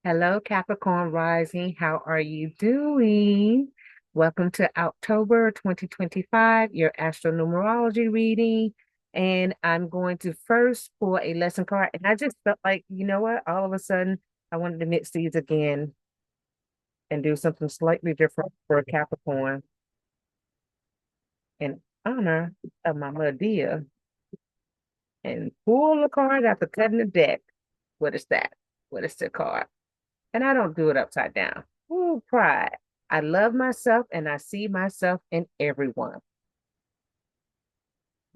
Hello, Capricorn Rising. How are you doing? Welcome to October 2025, your astronumerology reading. And I'm going to first pull a lesson card. And I just felt like, you know what? All of a sudden, I wanted to mix these again and do something slightly different for Capricorn in honor of my mother dear. And pull the card after cutting the deck. What is that? What is the card? And I don't do it upside down. Ooh, pride. I love myself and I see myself in everyone.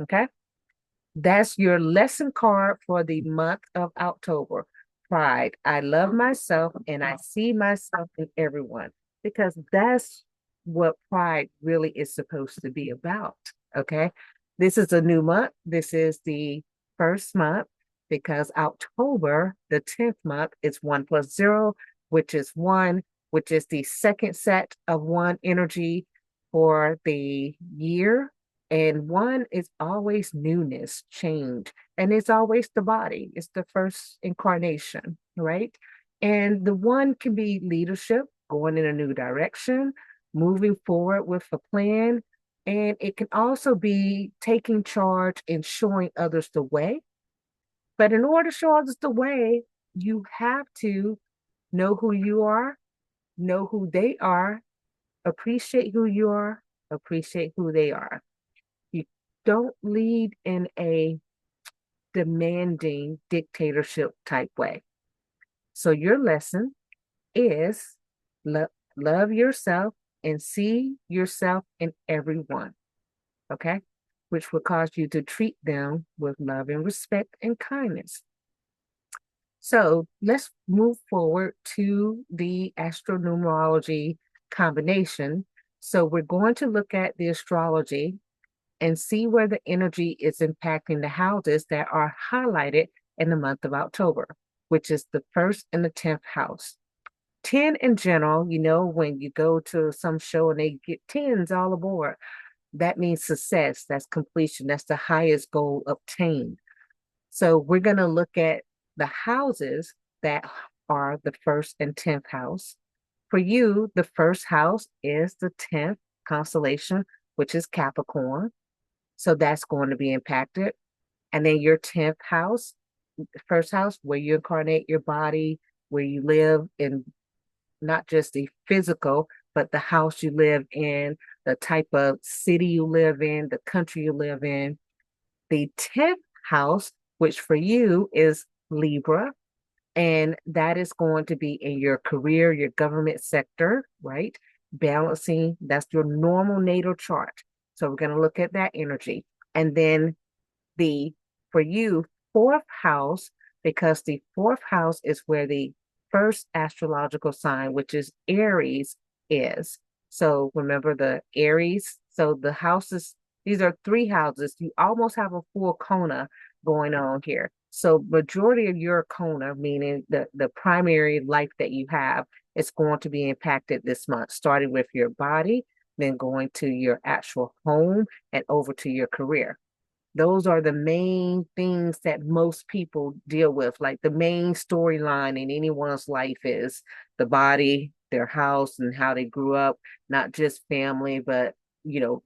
Okay. That's your lesson card for the month of October. Pride. I love myself and I see myself in everyone because that's what pride really is supposed to be about. Okay. This is a new month. This is the first month because October, the 10th month, is 1 plus 0, which is one, which is the second set of one energy for the year. And one is always newness, change, and it's always the body. It's the first incarnation, right? And the one can be leadership, going in a new direction, moving forward with a plan. And it can also be taking charge and showing others the way. But in order to show others the way, you have to know who you are, know who they are, appreciate who you are, appreciate who they are. You don't lead in a demanding dictatorship type way. So your lesson is love yourself and see yourself in everyone, okay? Which will cause you to treat them with love and respect and kindness. So let's move forward to the astronumerology combination. So we're going to look at the astrology and see where the energy is impacting the houses that are highlighted in the month of October, which is the first and the 10th house. 10 in general, when you go to some show and they get tens all aboard, that means success, that's completion, that's the highest goal obtained. So we're going to look at the houses that are the first and 10th house. For you, the first house is the 10th constellation, which is Capricorn. So that's going to be impacted. And then your 10th house, first house, where you incarnate your body, where you live in not just the physical, but the house you live in, the type of city you live in, the country you live in. The 10th house, which for you is Libra, and that is going to be in your career, your government sector, right? Balancing, that's your normal natal chart. So we're going to look at that energy. And then the, for you, fourth house, because the fourth house is where the first astrological sign, which is Aries, is. So remember the Aries. So the houses, these are three houses. You almost have a full Kona going on here. So majority of your Kona, meaning the primary life that you have, is going to be impacted this month, starting with your body, then going to your actual home and over to your career. Those are the main things that most people deal with. Like the main storyline in anyone's life is the body, their house, and how they grew up, not just family, but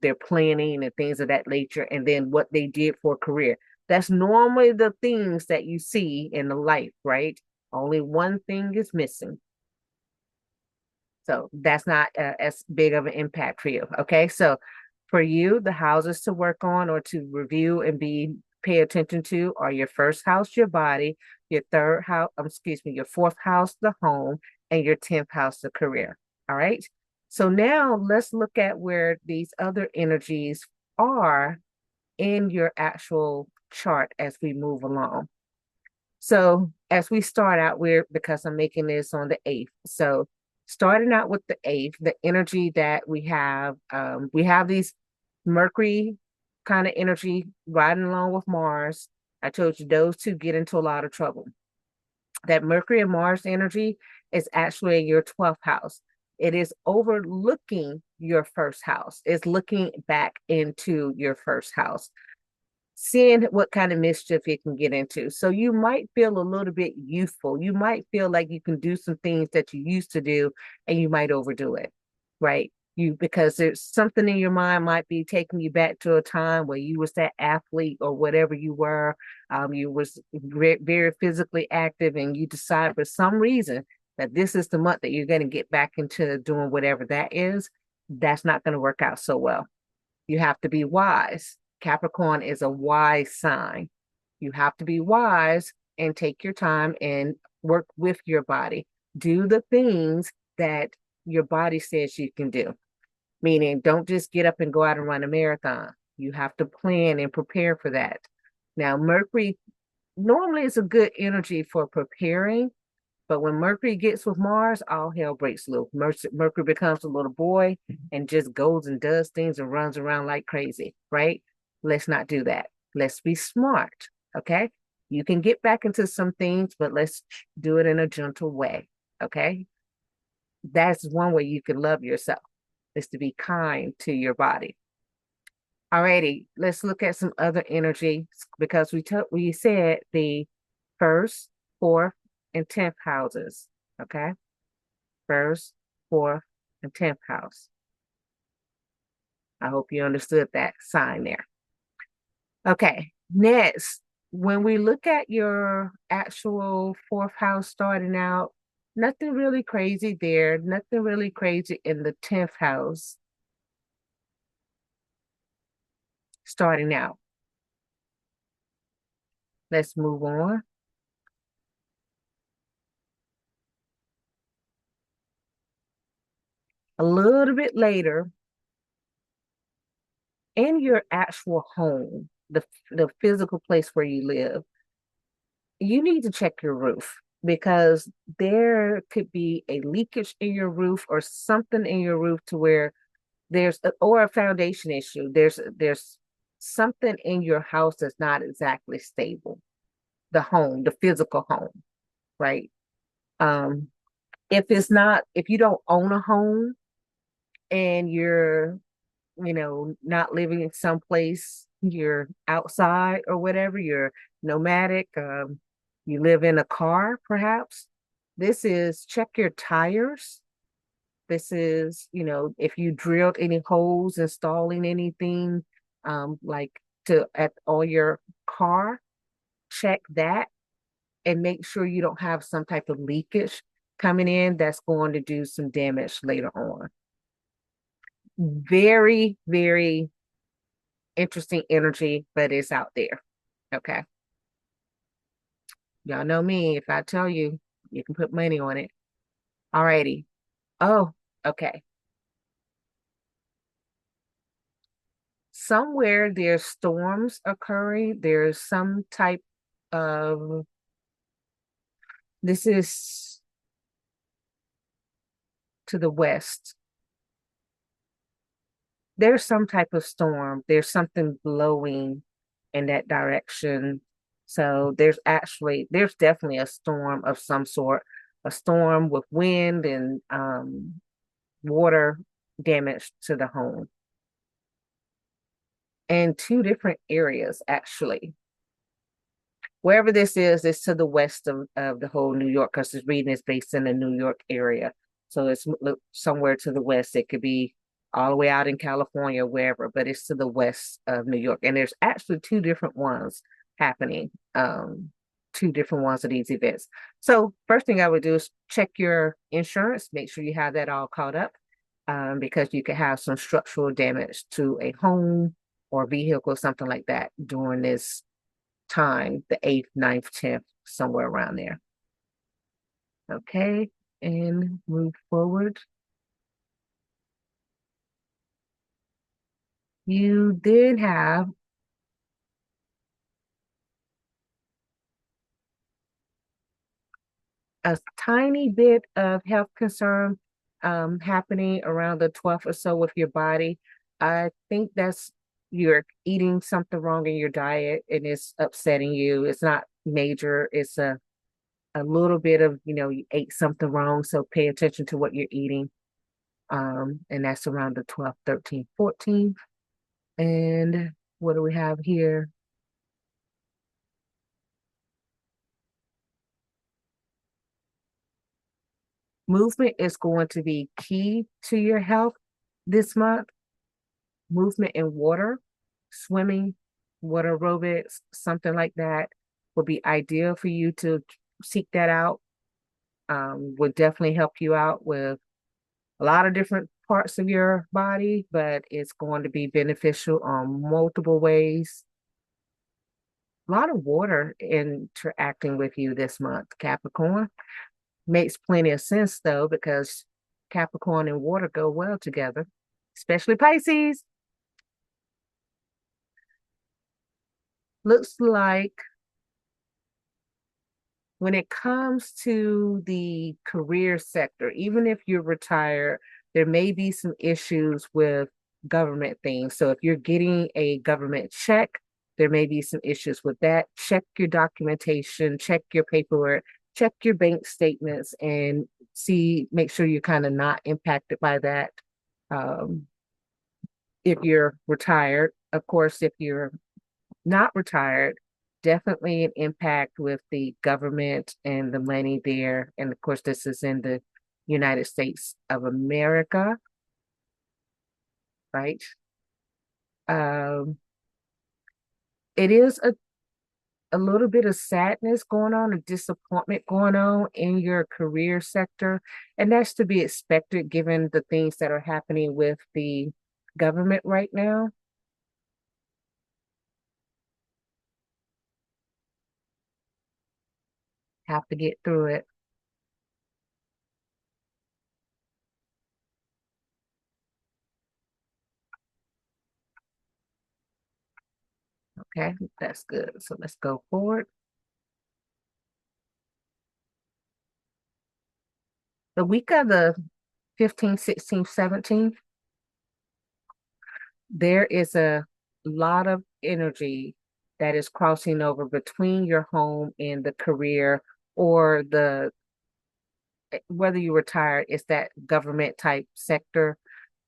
their planning and things of that nature, and then what they did for a career. That's normally the things that you see in the life, right? Only one thing is missing. So that's not as big of an impact for you. Okay. So for you, the houses to work on or to review and pay attention to are your first house, your body, your third house, excuse me, your fourth house, the home, and your 10th house, the career. All right. So now let's look at where these other energies are in your actual chart as we move along. So as we start out, because I'm making this on the 8th. So starting out with the 8th, the energy that we have these Mercury kind of energy riding along with Mars. I told you those two get into a lot of trouble. That Mercury and Mars energy is actually in your 12th house. It is overlooking your first house. It's looking back into your first house. seeing what kind of mischief it can get into. So you might feel a little bit youthful. You might feel like you can do some things that you used to do and you might overdo it, right? You because there's something in your mind might be taking you back to a time where you was that athlete or whatever you were. You was very physically active and you decide for some reason that this is the month that you're going to get back into doing whatever that is. That's not going to work out so well. You have to be wise. Capricorn is a wise sign. You have to be wise and take your time and work with your body. Do the things that your body says you can do, meaning don't just get up and go out and run a marathon. You have to plan and prepare for that. Now, Mercury normally is a good energy for preparing, but when Mercury gets with Mars, all hell breaks loose. Mercury becomes a little boy and just goes and does things and runs around like crazy, right? Let's not do that. Let's be smart, okay? You can get back into some things, but let's do it in a gentle way, okay? That's one way you can love yourself, is to be kind to your body. Alrighty, let's look at some other energy because we said the first, fourth, and 10th houses. Okay. First, fourth, and 10th house. I hope you understood that sign there. Okay. Next, when we look at your actual fourth house starting out, nothing really crazy there, nothing really crazy in the 10th house starting out. Let's move on. A little bit later, in your actual home, the physical place where you live, you need to check your roof because there could be a leakage in your roof or something in your roof to where or a foundation issue. There's something in your house that's not exactly stable. The home, the physical home, right? Um, if you don't own a home and you're not living in someplace, you're outside or whatever, you're nomadic, you live in a car, perhaps. This is check your tires. This is, if you drilled any holes, installing anything, like to at all your car, check that and make sure you don't have some type of leakage coming in that's going to do some damage later on. Very, very interesting energy, but it's out there. Okay. Y'all know me. If I tell you, you can put money on it. Alrighty. Oh, okay. Somewhere there's storms occurring. There's some type of, this is to the west. There's some type of storm. There's something blowing in that direction. So there's definitely a storm of some sort, a storm with wind and water damage to the home. And two different areas, actually. Wherever this is, it's to the west of the whole New York, because this reading is based in the New York area. So it's somewhere to the west. It could be all the way out in California, wherever, but it's to the west of New York. And there's actually two different ones happening, two different ones of these events. So first thing I would do is check your insurance, make sure you have that all caught up, because you could have some structural damage to a home or vehicle, something like that during this time, the 8th, 9th, 10th, somewhere around there. Okay, and move forward. You did have a tiny bit of health concern happening around the 12th or so with your body. I think that's you're eating something wrong in your diet and it's upsetting you. It's not major, it's a little bit of, you ate something wrong. So pay attention to what you're eating. And that's around the 12th, 13th, 14th. And what do we have here? Movement is going to be key to your health this month. Movement in water, swimming, water aerobics, something like that would be ideal for you to seek that out. Would definitely help you out with a lot of different parts of your body, but it's going to be beneficial on multiple ways. A lot of water interacting with you this month, Capricorn. Makes plenty of sense though, because Capricorn and water go well together, especially Pisces. Looks like when it comes to the career sector, even if you're retired, there may be some issues with government things. So if you're getting a government check, there may be some issues with that. Check your documentation, check your paperwork, check your bank statements, and make sure you're kind of not impacted by that. Um, if you're retired, of course, if you're not retired, definitely an impact with the government and the money there. And of course, this is in the United States of America, right? Um, it is a little bit of sadness going on, a disappointment going on in your career sector. And that's to be expected given the things that are happening with the government right now. Have to get through it. Okay, that's good. So let's go forward. The week of the 15th, 16th, 17th, there is a lot of energy that is crossing over between your home and the career or the whether you retire, it's that government type sector.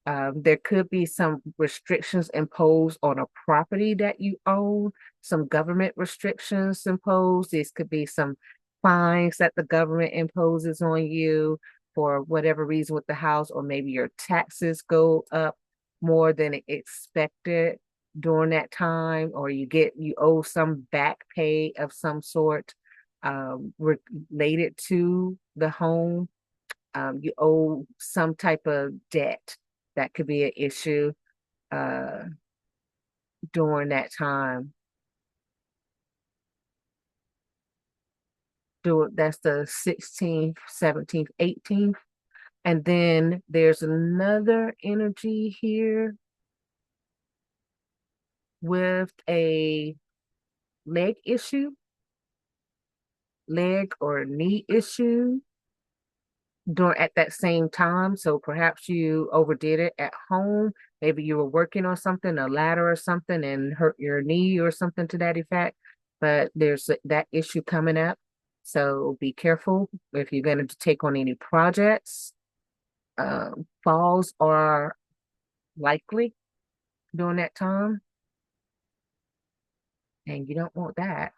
There could be some restrictions imposed on a property that you own, some government restrictions imposed. This could be some fines that the government imposes on you for whatever reason with the house, or maybe your taxes go up more than expected during that time, or you owe some back pay of some sort related to the home. You owe some type of debt that could be an issue uh, during that time. That's the 16th, 17th, 18th. And then there's another energy here with a leg issue, leg or knee issue during at that same time. So perhaps you overdid it at home. Maybe you were working on something, a ladder or something, and hurt your knee or something to that effect. But there's that issue coming up. So be careful if you're going to take on any projects. Falls are likely during that time, and you don't want that.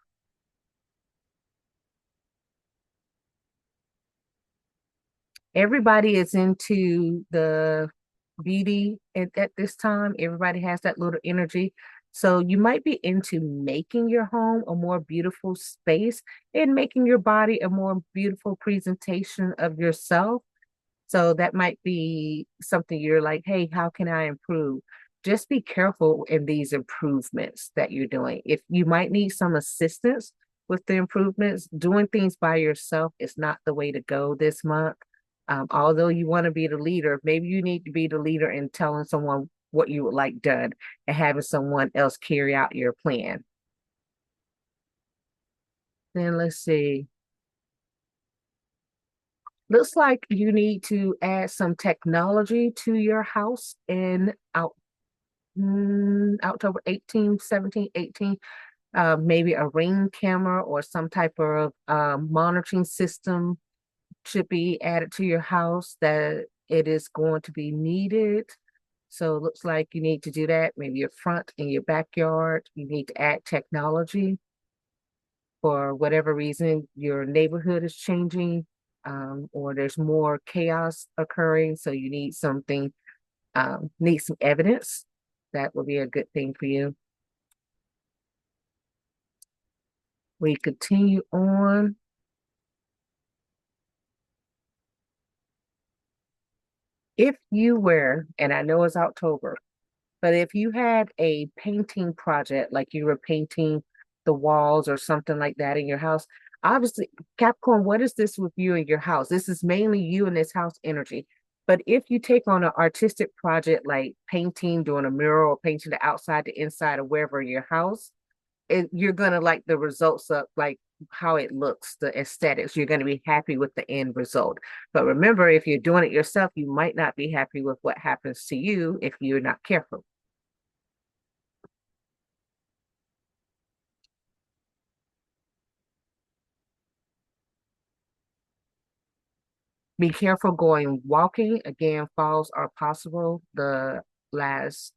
Everybody is into the beauty at this time. Everybody has that little energy. So you might be into making your home a more beautiful space and making your body a more beautiful presentation of yourself. So that might be something you're like, hey, how can I improve? Just be careful in these improvements that you're doing. If you might need some assistance with the improvements, doing things by yourself is not the way to go this month. Although you want to be the leader, maybe you need to be the leader in telling someone what you would like done and having someone else carry out your plan. Then let's see. Looks like you need to add some technology to your house in October 18, 17, 18. Maybe a ring camera or some type of monitoring system should be added to your house that it is going to be needed. So it looks like you need to do that. Maybe your front and your backyard. You need to add technology for whatever reason your neighborhood is changing. or there's more chaos occurring, so you need something, need some evidence. That would be a good thing for you. We continue on. If you were, and I know it's October, but if you had a painting project, like you were painting the walls or something like that in your house, obviously, Capricorn, what is this with you in your house? This is mainly you and this house energy. But if you take on an artistic project like painting, doing a mural, or painting the outside, the inside, or wherever in your house, you're gonna like the results of like how it looks, the aesthetics. You're gonna be happy with the end result. But remember, if you're doing it yourself, you might not be happy with what happens to you if you're not careful. Be careful going walking. Again, falls are possible the last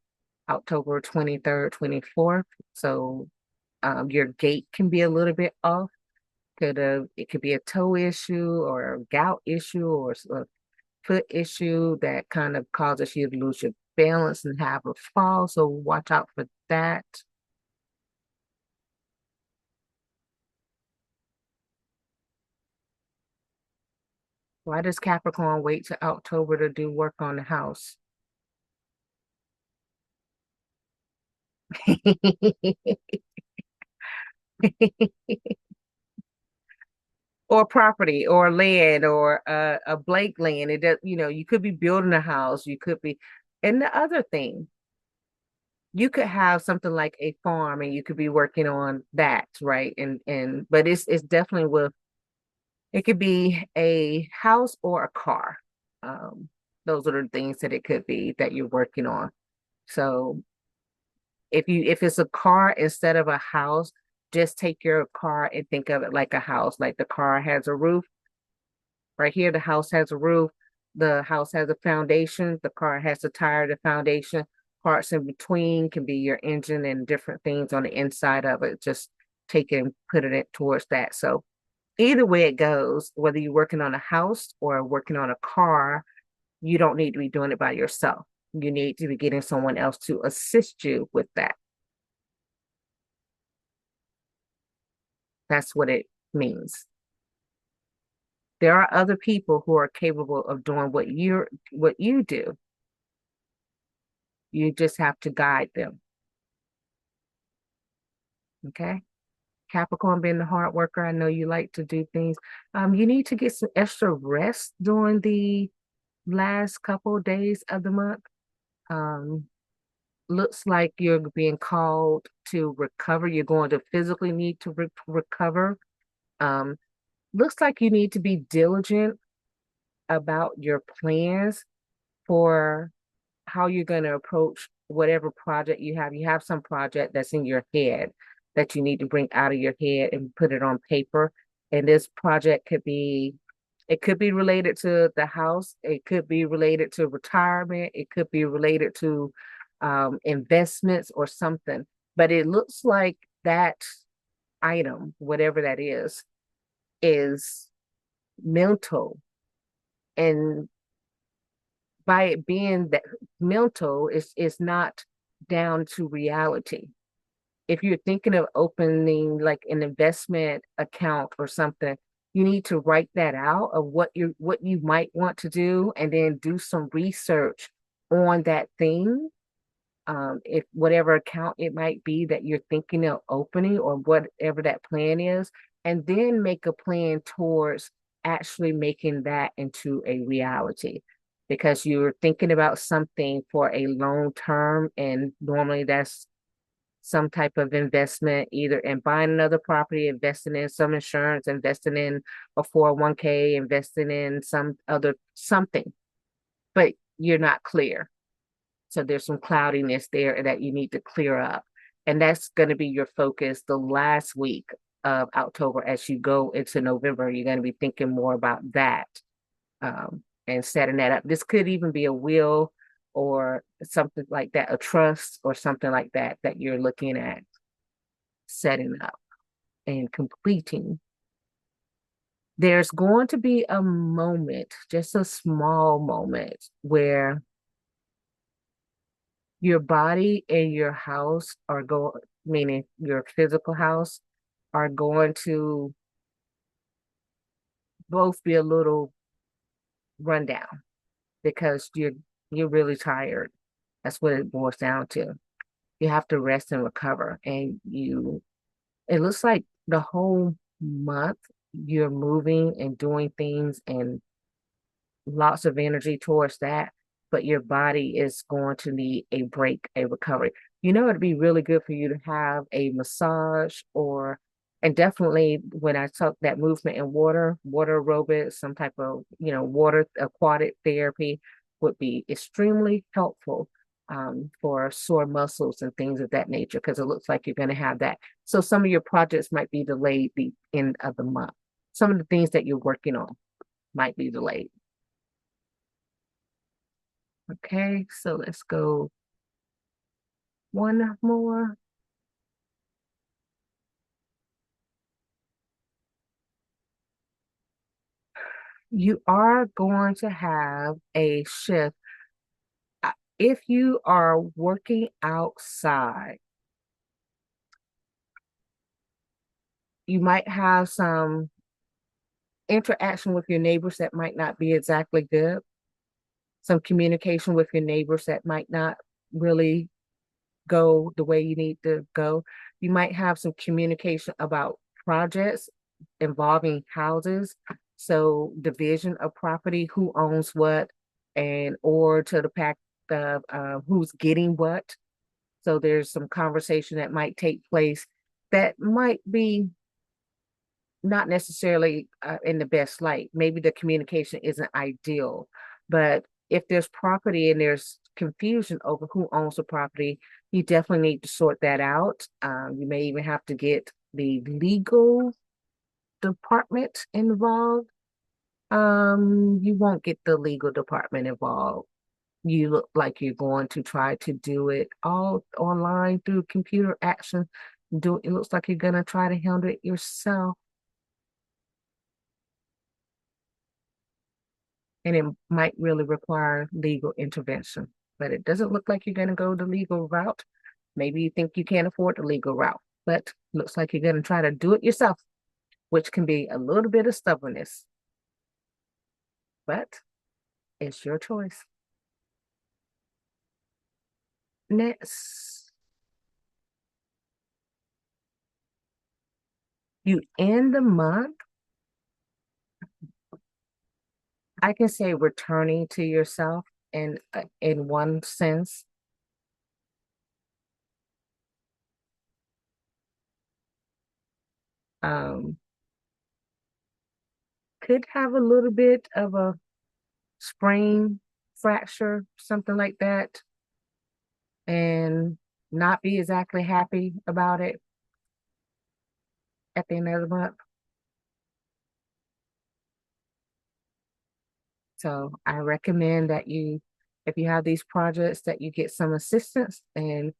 October 23rd, 24th. So your gait can be a little bit off. It could be a toe issue or a gout issue or a foot issue that kind of causes you to lose your balance and have a fall. So watch out for that. Why does Capricorn wait till October to do work on the house? Or property or land or a blank land. It does, you could be building a house, you could be, and the other thing, you could have something like a farm and you could be working on that, right? And but it's definitely with it could be a house or a car. Um, those are the things that it could be that you're working on. So if it's a car instead of a house, just take your car and think of it like a house. Like the car has a roof. Right here, the house has a roof, the house has a foundation, the car has a tire, the foundation. Parts in between can be your engine and different things on the inside of it. Just take it and put it towards that. So either way it goes, whether you're working on a house or working on a car, you don't need to be doing it by yourself. You need to be getting someone else to assist you with that. That's what it means. There are other people who are capable of doing what you do. You just have to guide them. Okay. Capricorn being the hard worker, I know you like to do things. You need to get some extra rest during the last couple of days of the month. Um, looks like you're being called to recover. You're going to physically need to recover. Um, looks like you need to be diligent about your plans for how you're going to approach whatever project you have. You have some project that's in your head that you need to bring out of your head and put it on paper. And this project it could be related to the house. It could be related to retirement. It could be related to investments or something. But it looks like that item, whatever that is mental. And by it being that mental, it's not down to reality. If you're thinking of opening like an investment account or something, you need to write that out of what you might want to do and then do some research on that thing. If whatever account it might be that you're thinking of opening or whatever that plan is, and then make a plan towards actually making that into a reality because you're thinking about something for a long term, and normally that's some type of investment, either in buying another property, investing in some insurance, investing in a 401k, investing in some other something, but you're not clear. So there's some cloudiness there that you need to clear up. And that's going to be your focus the last week of October. As you go into November, you're going to be thinking more about that, and setting that up. This could even be a will or something like that, a trust or something like that that you're looking at setting up and completing. There's going to be a moment, just a small moment, where your body and your house are going, meaning your physical house, are going to both be a little rundown because you're really tired. That's what it boils down to. You have to rest and recover. And it looks like the whole month you're moving and doing things and lots of energy towards that, but your body is going to need a break, a recovery. It'd be really good for you to have a massage and definitely when I talk that movement in water aerobics, some type of, water aquatic therapy would be extremely helpful for sore muscles and things of that nature, because it looks like you're going to have that. So some of your projects might be delayed the end of the month. Some of the things that you're working on might be delayed. Okay, so let's go one more. You are going to have a shift. If you are working outside, you might have some interaction with your neighbors that might not be exactly good, some communication with your neighbors that might not really go the way you need to go. You might have some communication about projects involving houses. So division of property, who owns what, and or to the fact of who's getting what. So there's some conversation that might take place that might be not necessarily in the best light. Maybe the communication isn't ideal, but if there's property and there's confusion over who owns the property, you definitely need to sort that out. You may even have to get the legal department involved. You won't get the legal department involved. You look like you're going to try to do it all online through computer action. It looks like you're gonna try to handle it yourself. And it might really require legal intervention. But it doesn't look like you're going to go the legal route. Maybe you think you can't afford the legal route, but looks like you're going to try to do it yourself, which can be a little bit of stubbornness, but it's your choice. Next, you end the month. I can say returning to yourself in one sense. Um, could have a little bit of a sprain, fracture, something like that, and not be exactly happy about it at the end of the month. So I recommend that if you have these projects, that you get some assistance and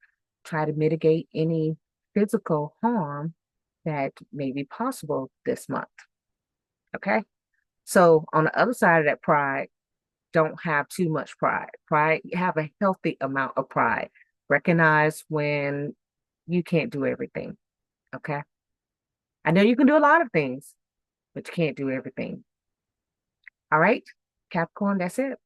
try to mitigate any physical harm that may be possible this month. Okay. So on the other side of that pride, don't have too much pride. Have a healthy amount of pride. Recognize when you can't do everything. Okay. I know you can do a lot of things, but you can't do everything. All right, Capricorn, that's it.